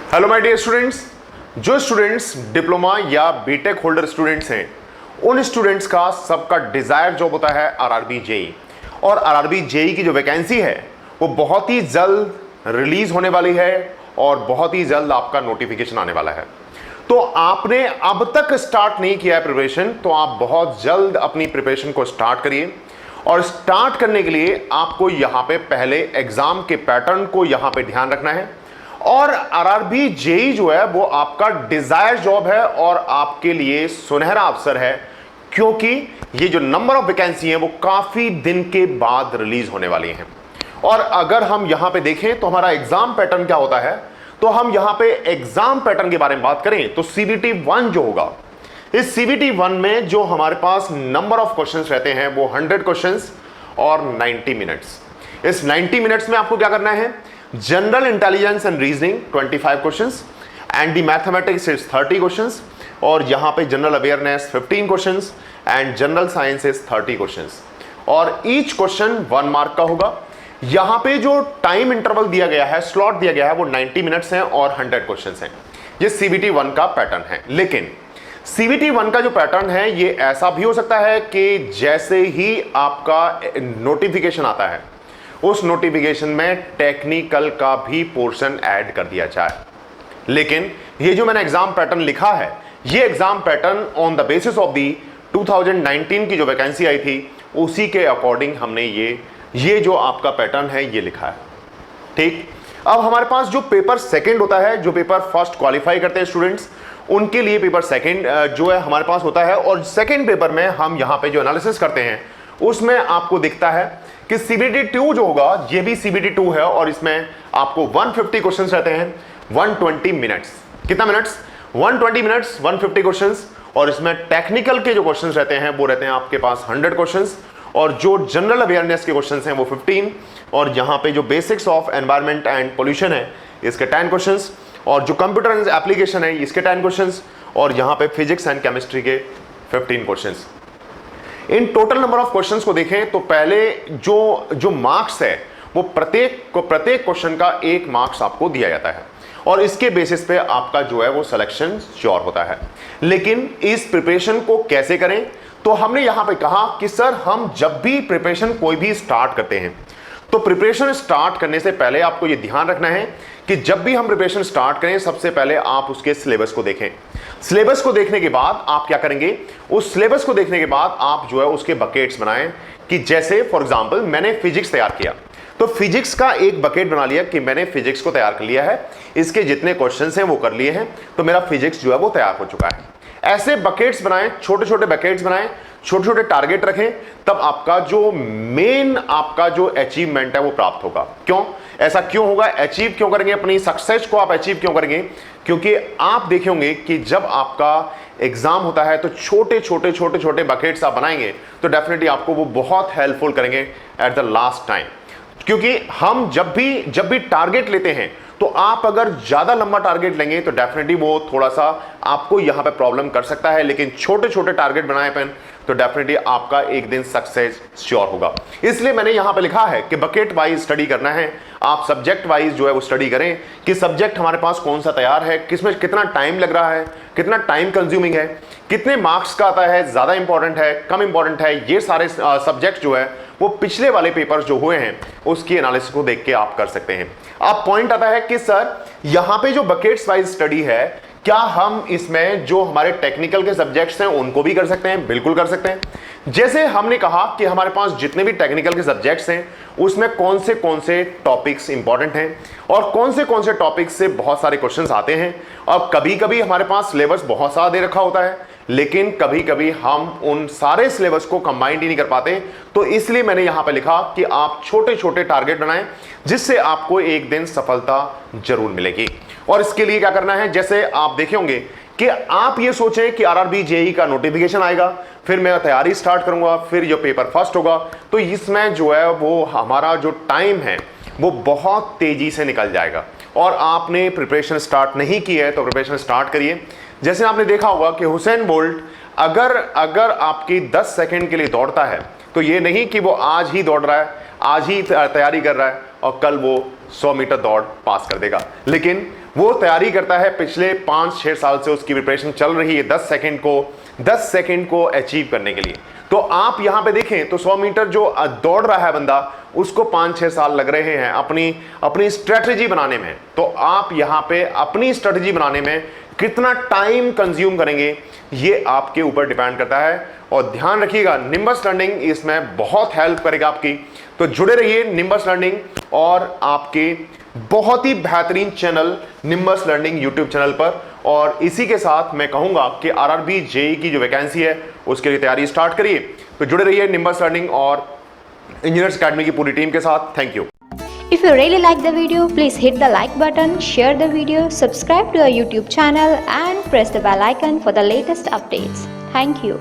Hello my dear students. जो students diploma या BTech holder students हैं, उन स्टूडेंट्स का सबका डिजायर जॉब होता है आरआरबी जेई। और आरआरबी जेई की जो वैकेंसी है वो बहुत ही जल्द रिलीज होने वाली है और बहुत ही जल्द आपका नोटिफिकेशन आने वाला है। तो आपने अब तक स्टार्ट नहीं किया है प्रिपरेशन, तो आप बहुत जल्द अपनी प्रिपरेशन को स्टार्ट करिए। और स्टार्ट करने के लिए आपको यहां पे पहले एग्जाम के पैटर्न को यहां पे ध्यान रखना है। और आरआरबी जेई जो है वो आपका डिजायर जॉब है और आपके लिए सुनहरा अवसर है, क्योंकि ये जो नंबर ऑफ वैकेंसी है वो काफी दिन के बाद रिलीज होने वाली हैं। और अगर हम यहां पे देखें तो हमारा एग्जाम पैटर्न क्या होता है, तो हम यहां पे एग्जाम पैटर्न के बारे में बात करें तो सीबीटी 1 जो होगा, इस सीबीटी 1 में जो हमारे पास नंबर ऑफ क्वेश्चंस रहते हैं वो 100 क्वेश्चंस और 90 मिनट्स। इस 90 मिनट्स में आपको क्या करना है, general intelligence and reasoning 25 questions, and the mathematics is 30 questions, और यहां पे general awareness 15 questions and general science is 30 questions. और ईच क्वेश्चन 1 मार्क का होगा। यहां पे जो टाइम इंटरवल दिया गया है, स्लॉट दिया गया है, वो 90 मिनट्स हैं और 100 क्वेश्चंस हैं। ये सीबीटी 1 का पैटर्न है। लेकिन सीबीटी 1 का जो पैटर्न है ये ऐसा भी हो सकता है कि जैसे ही आपका नोटिफिकेशन आता है, उस नोटिफिकेशन में टेक्निकल का भी पोर्शन ऐड कर दिया जाए। लेकिन ये जो मैंने एग्जाम पैटर्न लिखा है, ये exam pattern on the basis of the 2019 की जो वैकेंसी आई थी उसी के अकॉर्डिंग हमने ये जो आपका पैटर्न है ये लिखा है। ठीक, अब हमारे पास जो पेपर सेकंड होता है, जो पेपर फर्स्ट क्वालिफाई करते हैं स्टूडेंट्स, उनके लिए पेपर सेकंड जो है हमारे पास होता है। और सेकंड पेपर में हम यहां पे जो एनालिसिस करते हैं उसमें आपको दिखता है कि सीबीटी 2 जो होगा ये भी सीबीटी 2 है, और इसमें आपको 150 क्वेश्चंस रहते हैं, 120 मिनट्स। कितना मिनट्स? 120 minutes, 150 questions. और इसमें टेक्निकल के जो क्वेश्चंस रहते हैं वो रहते हैं आपके पास 100 क्वेश्चंस, और जो जनरल अवेयरनेस के क्वेश्चंस हैं वो 15, और यहां पे जो basics of environment and pollution है इसके 10 क्वेश्चंस, और जो कंप्यूटर एप्लीकेशन है इसके 10 क्वेश्चंस, और यहां पे फिजिक्स एंड केमिस्ट्री के 15 questions. In total number of questions को देखें तो पहले जो मार्क्स है वो प्रत्येक क्वेश्चन का 1 मार्क्स आपको दिया जाता है, और इसके बेसिस पे आपका जो है वो सिलेक्शन श्योर होता है। लेकिन इस प्रिपरेशन को कैसे करें, तो हमने यहां पे कहा कि सर हम जब भी प्रिपरेशन कोई भी स्टार्ट करते हैं तो प्रिपरेशन स्टार्ट करने से पहले आपको यह ध्यान रखना है कि जब भी हम प्रिपरेशन स्टार्ट करें सबसे पहले आप उसके सिलेबस को देखें। सिलेबस को देखने के बाद आप क्या करेंगे, उस सिलेबस को देखने के बाद आप जो है उसके बकेट्स बनाएं। कि जैसे फॉर एग्जांपल मैंने फिजिक्स तैयार किया तो फिजिक्स का एक बकेट बना लिया कि मैंने फिजिक्स को तैयार कर लिया है, इसके जितने क्वेश्चंस हैं वो कर लिए हैं, तो मेरा फिजिक्स जो है वो तैयार हो चुका है। ऐसे बकेट्स बनाएं, छोटे छोटे बकेट्स बनाएं, छोटे छोटे टारगेट रखें, तब आपका जो मेन आपका जो अचीवमेंट है वो प्राप्त होगा। क्यों ऐसा क्यों होगा, अचीव क्यों करेंगे, अपनी सक्सेस को आप अचीव क्यों करेंगे? क्योंकि आप देखेंगे कि जब आपका एग्जाम होता है तो छोटे छोटे बकेट्स आप बनाएंगे तो डेफिनेटली आपको वो बहुत हेल्पफुल करेंगे एट द लास्ट टाइम। क्योंकि हम जब भी टारगेट लेते हैं तो आप अगर ज्यादा लंबा टारगेट लेंगे तो डेफिनेटली वो थोड़ा सा आपको यहां पे प्रॉब्लम कर सकता है। लेकिन छोटे छोटे टारगेट बनाए पेन तो डेफिनेटली आपका एक दिन सक्सेस श्योर होगा। इसलिए मैंने यहां पे लिखा है कि बकेट वाइज स्टडी करना है। आप सब्जेक्ट वाइज जो है वो स्टडी करें कि सब्जेक्ट हमारे पास कौन सा तैयार है, किसमें कितना टाइम लग रहा है, कितना टाइम कंज्यूमिंग है, कितने मार्क्स का आता है, ज्यादा इंपॉर्टेंट है, कम इंपॉर्टेंट है। ये सारे सब्जेक्ट जो है वो पिछले वाले पेपर्स जो हुए हैं उसकी एनालिसिस को देख के आप कर सकते हैं। अब पॉइंट आता है कि सर यहां पे जो बकेट्स वाइज स्टडी है, क्या हम इसमें जो हमारे टेक्निकल के सब्जेक्ट्स हैं उनको भी कर सकते हैं? बिल्कुल कर सकते हैं। जैसे हमने कहा कि हमारे पास जितने भी टेक्निकल के सब्जेक्ट्स हैं उसमें कौन से टॉपिक्स इंपॉर्टेंट हैं और कौन से टॉपिक्स से बहुत सारे क्वेश्चंस आते हैं। अब कभी कभी हमारे पास सिलेबस बहुत सारा दे रखा होता है, लेकिन कभी कभी हम उन सारे सिलेबस को कंबाइंड ही नहीं कर पाते। तो इसलिए मैंने यहां पे लिखा कि आप छोटे छोटे टारगेट बनाएं जिससे आपको एक दिन सफलता जरूर मिलेगी। और इसके लिए क्या करना है, जैसे आप देखे होंगे कि आप ये सोचें कि आरआरबी जेई का नोटिफिकेशन आएगा, फिर मैं तैयारी स्टार्ट करूंगा, फिर जो पेपर फर्स्ट होगा, तो इसमें जो है वो हमारा जो टाइम है वो बहुत तेजी से निकल जाएगा। और आपने प्रिपरेशन स्टार्ट नहीं की है तो प्रिपरेशन स्टार्ट करिए। जैसे आपने देखा होगा कि हुसैन बोल्ट अगर आपकी 10 सेकंड के लिए दौड़ता है तो ये नहीं कि वो आज ही दौड़ रहा है, आज ही तैयारी कर रहा है और कल वो 100 मीटर दौड़ पास कर देगा। लेकिन वो तैयारी करता है, पिछले 5-6 साल से उसकी प्रिपरेशन चल रही है 10 सेकंड को अचीव करने के लिए। तो आप यहां पे देखें तो 100 मीटर जो दौड़ रहा है बंदा, उसको 5-6 साल लग रहे हैं अपनी स्ट्रेटजी बनाने में। तो आप यहां पे अपनी स्ट्रेटजी बनाने में कितना टाइम कंज्यूम करेंगे, ये आपके ऊपर डिपेंड करता है। और ध्यान रखिएगा, निम्बस लर्निंग इसमें बहुत हेल्प करेगा आपकी। तो जुड़े रहिए निम्बस लर्निंग और आपके बहुत ही बेहतरीन channel nimbus learning YouTube channel पर। और इसी के साथ मैं कहूंगा कि आरआरबी जेई की जो वैकेंसी है उसके लिए तैयारी स्टार्ट करिए। तो जुड़े रहिए निम्बस लर्निंग और इंजीनियर्स अकेडमी की पूरी टीम के साथ। Thank you. If you really like the video, please hit the like button, share the video, subscribe to our YouTube channel and press the bell icon for the latest updates. Thank you.